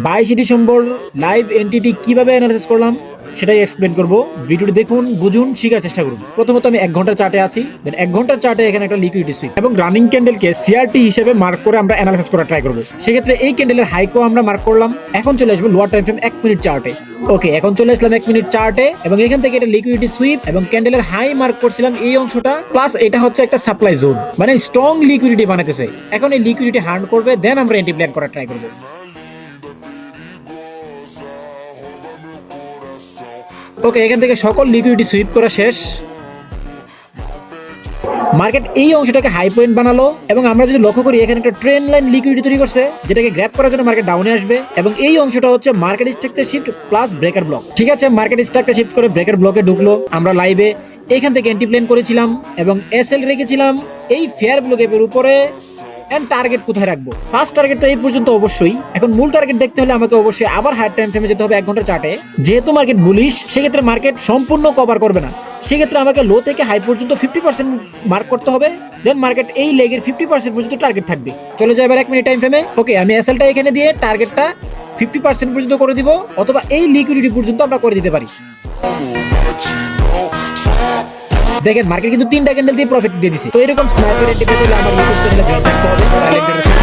22 December live entity কিভাবে analysis করলাম সেটাই এক্সপ্লেন করব। ভিডিওটি দেখুন, বুঝুন, শেখার চেষ্টা করুন। প্রথমত আমি 1 ঘন্টার চার্টে আছি, দেন 1 ঘন্টার চার্টে এখানে একটা লিকুইডিটি সুইপ এবং রানিং ক্যান্ডেলকে সিআরটি হিসেবে মার্ক করে আমরা অ্যানালাইসিস করা ট্রাই করব। সেক্ষেত্রে এই ক্যান্ডেলের হাইকো আমরা মার্ক করলাম। এখন চলে আসবো লোয়ার টাইম ফ্রেম 1 মিনিট চার্টে। ওকে, এখন চলে আসলাম 1 মিনিট চার্টে এবং এখান থেকে এটা লিকুইডিটি সুইপ এবং ক্যান্ডেলের হাই মার্ক করছিলাম এই অংশটা, প্লাস এটা হচ্ছে একটা সাপ্লাই জোন, মানে স্ট্রং লিকুইডিটি বানাইতেছে। এখন এই লিকুইডিটি হার্ন করবে, দেন আমরা এন্টি প্ল্যান করা ট্রাই করব। ওকে, এখান থেকে সকল লিকুইডিটি সুইপ করা শেষ। মার্কেট এই অংশটাকে হাই পয়েন্ট বানালো এবং আমরা যদি লক্ষ্য করি এখানে একটা ট্রেন্ড লাইন লিকুইডিটি তৈরি করছে, যেটাকে গ্র্যাব করার জন্য মার্কেট ডাউনে আসবে এবং এই অংশটা হচ্ছে market structure shift plus breaker block. ঠিক আছে, মার্কেট স্ট্রাকচার শিফট করে ব্রেকার ব্লকে ঢুকলো। আমরা লাইভে এখান থেকে এন্টি প্লেন করেছিলাম এবং এসএল রেখেছিলাম এই ফেয়ার ব্লকের উপরে। এন্ড টার্গেট কোথায় রাখবো? ফার্স্ট টার্গেট তো এই পর্যন্ত অবশ্যই। এখন মূল টার্গেট দেখতে হলে আমাকে অবশ্যই আবার হায়ার টাইম ফ্রেমে যেতে হবে 1 ঘন্টার চার্টে। যেহেতু মার্কেট বুলিশ, সেক্ষেত্রে মার্কেট সম্পূর্ণ কভার করবে না, সেক্ষেত্রে আমাকে লো থেকে হাই পর্যন্ত 50% মার্ক করতে হবে। দেন মার্কেট এই লেগের 50% পর্যন্ত টার্গেট থাকবে। চলে যায় এবার 1 মিনিট টাইম ফ্রেমে। ওকে, আমি এসএলটা এখানে দিয়ে টার্গেটটা 50% পর্যন্ত করে দিব, অথবা এই লিকুইডিটি পর্যন্ত আমরা করে দিতে পারি। দেখেন মার্কেট কিন্তু 3টা ক্যান্ডেল দিয়ে প্রফিট দিয়ে দিছে। তো এরকম স্নাইপার এন্টি পেতে হলে আমার ইউটিউব চ্যানেলে জয়েন করতে হবে।